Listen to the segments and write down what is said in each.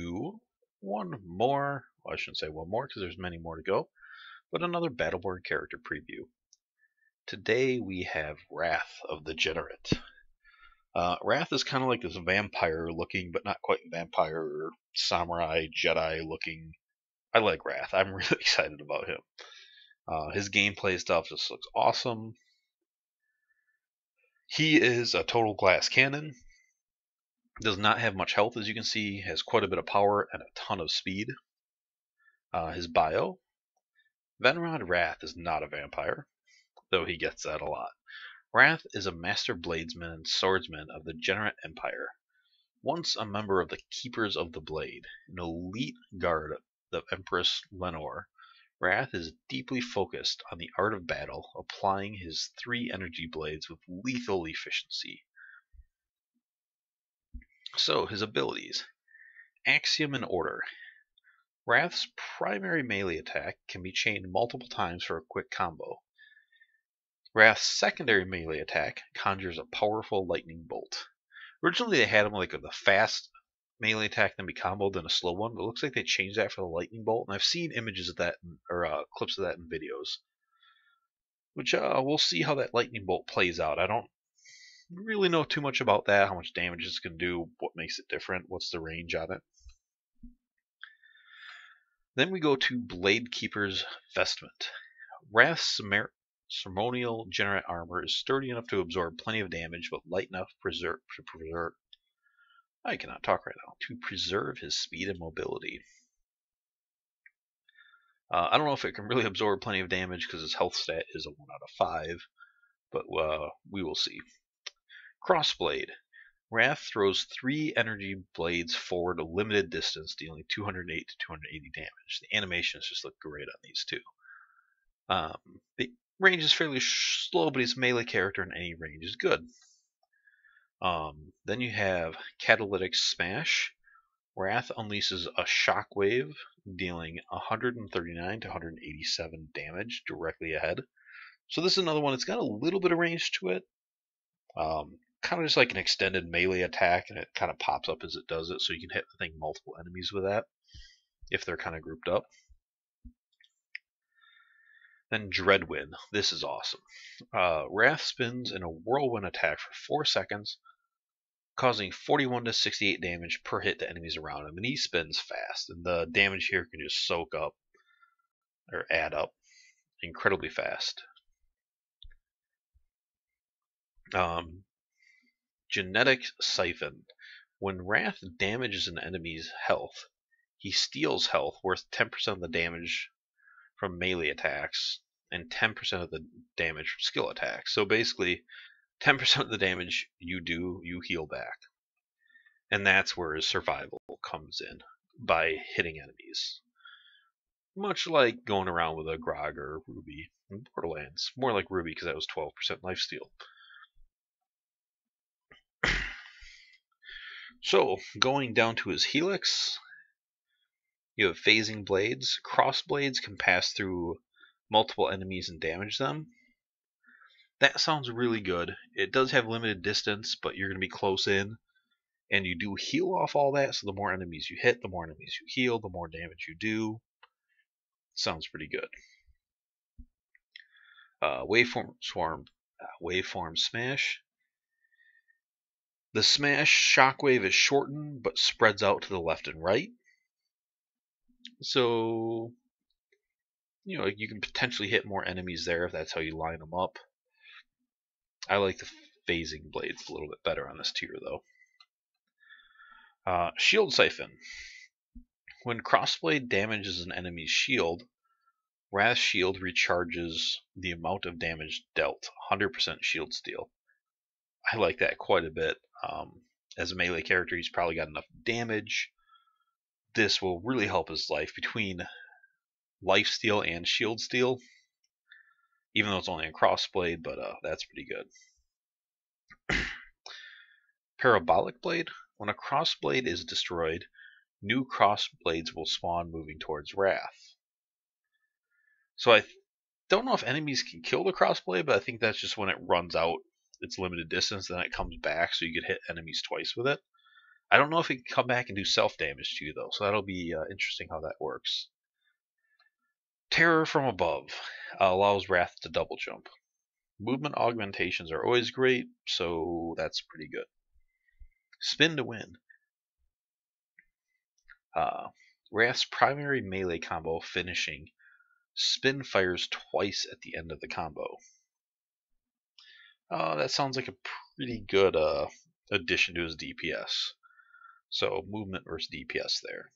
to one more, well, I shouldn't say one more because there's many more to go, but another Battleborn character preview. Today we have Rath of the Jennerit. Rath is kind of like this vampire looking, but not quite vampire, samurai, Jedi looking. I like Rath. I'm really excited about him. His gameplay stuff just looks awesome. He is a total glass cannon. Does not have much health, as you can see. Has quite a bit of power and a ton of speed. His bio. Verod Rath is not a vampire, though he gets that a lot. Rath is a master bladesman and swordsman of the Jennerit Empire. Once a member of the Keepers of the Blade, an elite guard of Empress Lenore, Rath is deeply focused on the art of battle, applying his 3 energy blades with lethal efficiency. So, his abilities. Axiom and Order. Rath's primary melee attack can be chained multiple times for a quick combo. Rath's secondary melee attack conjures a powerful lightning bolt. Originally they had him like with a fast melee attack then be comboed, then a slow one, but it looks like they changed that for the lightning bolt, and I've seen images of that, or clips of that in videos. Which, we'll see how that lightning bolt plays out. I don't really know too much about that, how much damage it's going to do, what makes it different, what's the range on it. Then we go to Bladekeeper's Vestment. Rath's ceremonial Jennerit armor is sturdy enough to absorb plenty of damage, but light enough to preserve his speed and mobility. I don't know if it can really absorb plenty of damage because his health stat is a 1 out of 5, but we will see. Crossblade. Rath throws 3 energy blades forward a limited distance, dealing 208 to 280 damage. The animations just look great on these two. The range is fairly slow, but his melee character in any range is good. Then you have Catalytic Smash. Rath unleashes a shockwave, dealing 139 to 187 damage directly ahead. So this is another one that's got a little bit of range to it. Kind of just like an extended melee attack, and it kind of pops up as it does it, so you can hit, I think, multiple enemies with that, if they're kind of grouped up. Then Dreadwind. This is awesome. Rath spins in a whirlwind attack for 4 seconds, causing 41 to 68 damage per hit to enemies around him, and he spins fast, and the damage here can just soak up, or add up, incredibly fast. Genetic Siphon. When Rath damages an enemy's health, he steals health worth 10% of the damage from melee attacks and 10% of the damage from skill attacks. So basically, 10% of the damage you do, you heal back. And that's where his survival comes in, by hitting enemies. Much like going around with a Grog or Ruby in Borderlands. More like Ruby because that was 12% lifesteal. So, going down to his helix, you have phasing blades. Cross blades can pass through multiple enemies and damage them. That sounds really good. It does have limited distance, but you're going to be close in, and you do heal off all that, so the more enemies you hit, the more enemies you heal, the more damage you do. Sounds pretty good. Waveform Smash. The smash shockwave is shortened, but spreads out to the left and right. So, you know, you can potentially hit more enemies there if that's how you line them up. I like the phasing blades a little bit better on this tier, though. Shield Siphon. When Crossblade damages an enemy's shield, Rath's shield recharges the amount of damage dealt, 100% shield steal. I like that quite a bit. As a melee character, he's probably got enough damage. This will really help his life between life steal and shield steal. Even though it's only a crossblade, but that's pretty good. Parabolic Blade. When a crossblade is destroyed, new crossblades will spawn moving towards Rath. So I don't know if enemies can kill the crossblade, but I think that's just when it runs out its limited distance, then it comes back, so you could hit enemies twice with it. I don't know if it can come back and do self-damage to you, though, so that'll be interesting how that works. Terror from above allows Wrath to double jump. Movement augmentations are always great, so that's pretty good. Spin to win. Wrath's primary melee combo, finishing, spin fires twice at the end of the combo. That sounds like a pretty good addition to his DPS. So movement versus DPS there.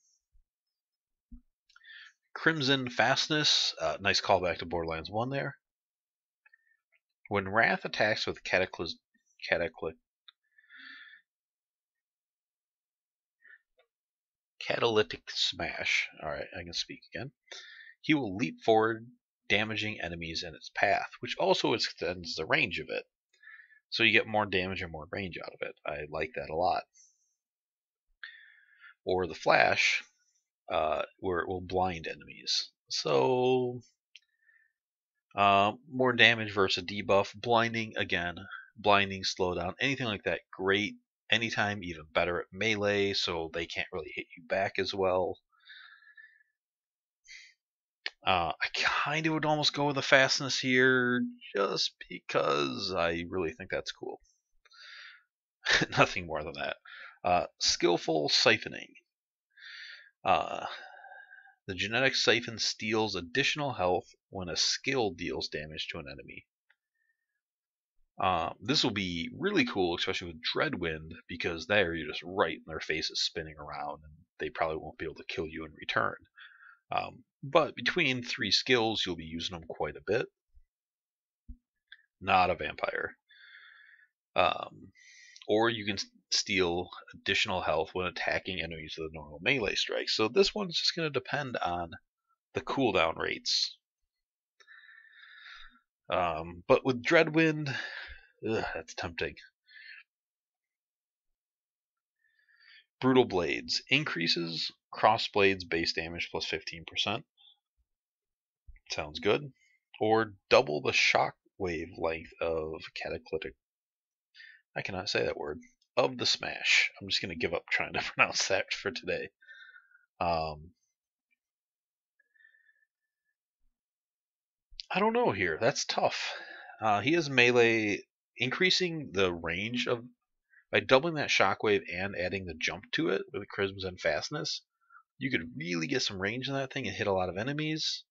Crimson Fastness, nice callback to Borderlands 1 there. When Wrath attacks with catalytic smash, alright, I can speak again, he will leap forward, damaging enemies in its path, which also extends the range of it. So you get more damage and more range out of it. I like that a lot. Or the Flash, where it will blind enemies. So, more damage versus a debuff. Blinding, again. Blinding, slowdown, anything like that, great. Anytime, even better at melee, so they can't really hit you back as well. I kind of would almost go with the fastness here, just because I really think that's cool. Nothing more than that. Skillful siphoning. The genetic siphon steals additional health when a skill deals damage to an enemy. This will be really cool, especially with Dreadwind, because there you're just right in their faces spinning around, and they probably won't be able to kill you in return. But between 3 skills, you'll be using them quite a bit. Not a vampire. Or you can steal additional health when attacking enemies with a normal melee strike. So this one's just going to depend on the cooldown rates. But with Dreadwind, that's tempting. Brutal Blades increases Crossblade's base damage plus 15%. Sounds good. Or double the shockwave length of catalytic. I cannot say that word. Of the smash. I'm just going to give up trying to pronounce that for today. I don't know here. That's tough. He has melee, increasing the range of, by doubling that shockwave and adding the jump to it with Crimson Fastness, you could really get some range in that thing and hit a lot of enemies.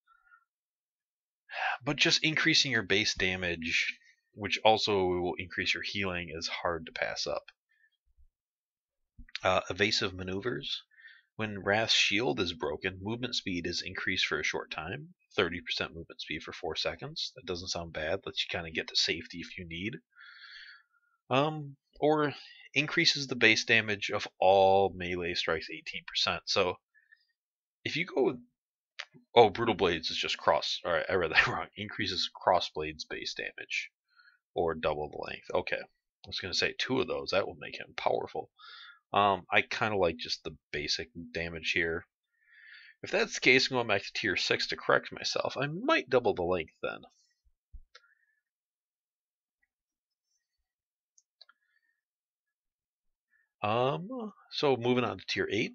But just increasing your base damage, which also will increase your healing, is hard to pass up. Evasive maneuvers. When Wrath's shield is broken, movement speed is increased for a short time. 30% movement speed for 4 seconds. That doesn't sound bad. Lets you kind of get to safety if you need. Or increases the base damage of all melee strikes 18%. So if you go with, oh, Brutal Blades is just cross. Alright, I read that wrong. Increases Crossblade's base damage. Or double the length. Okay. I was going to say 2 of those. That will make him powerful. I kind of like just the basic damage here. If that's the case, I'm going back to tier 6 to correct myself. I might double the length then. So moving on to tier 8.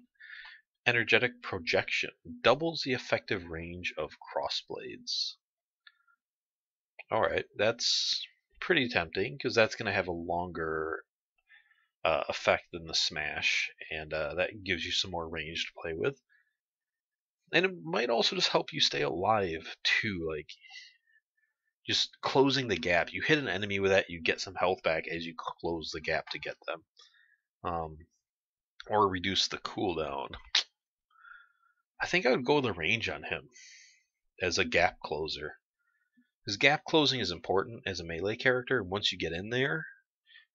Energetic Projection. Doubles the effective range of crossblades. Alright, that's pretty tempting, because that's going to have a longer effect than the smash, and that gives you some more range to play with. And it might also just help you stay alive too, like just closing the gap. You hit an enemy with that, you get some health back as you close the gap to get them. Or reduce the cooldown. I think I would go the range on him as a gap closer. Because gap closing is important as a melee character, and once you get in there,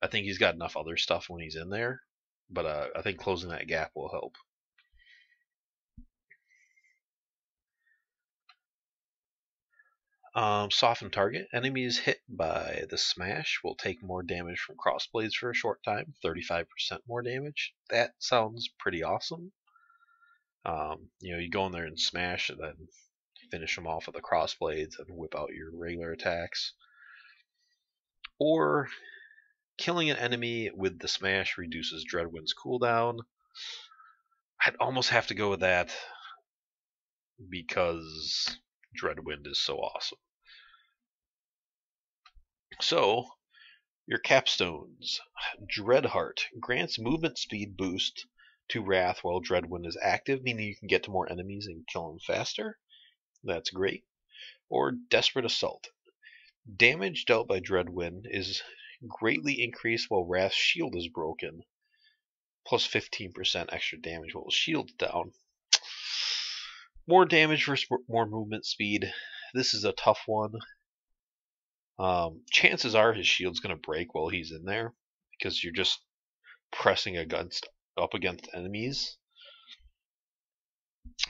I think he's got enough other stuff when he's in there, but I think closing that gap will help. Soften target. Enemies hit by the smash will take more damage from crossblades for a short time, 35% more damage. That sounds pretty awesome. You go in there and smash and then finish them off with the crossblades and whip out your regular attacks. Or killing an enemy with the smash reduces Dreadwind's cooldown. I'd almost have to go with that because Dreadwind is so awesome. So, your capstones. Dreadheart grants movement speed boost to Wrath while Dreadwind is active, meaning you can get to more enemies and kill them faster. That's great. Or Desperate Assault. Damage dealt by Dreadwind is greatly increased while Wrath's shield is broken. Plus 15% extra damage while the shield's down. More damage versus more movement speed. This is a tough one. Chances are his shield's going to break while he's in there because you're just pressing up against enemies.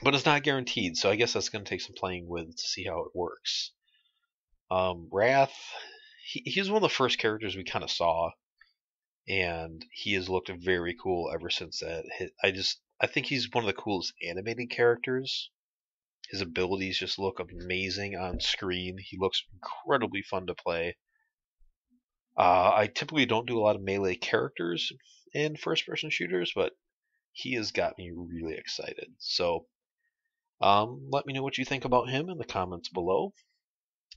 But it's not guaranteed, so I guess that's going to take some playing with to see how it works. Wrath, he's one of the first characters we kind of saw, and he has looked very cool ever since that. I think he's one of the coolest animated characters. His abilities just look amazing on screen. He looks incredibly fun to play. I typically don't do a lot of melee characters in first-person shooters, but he has got me really excited. So let me know what you think about him in the comments below.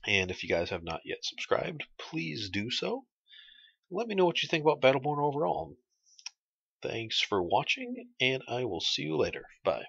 And if you guys have not yet subscribed, please do so. Let me know what you think about Battleborn overall. Thanks for watching, and I will see you later. Bye.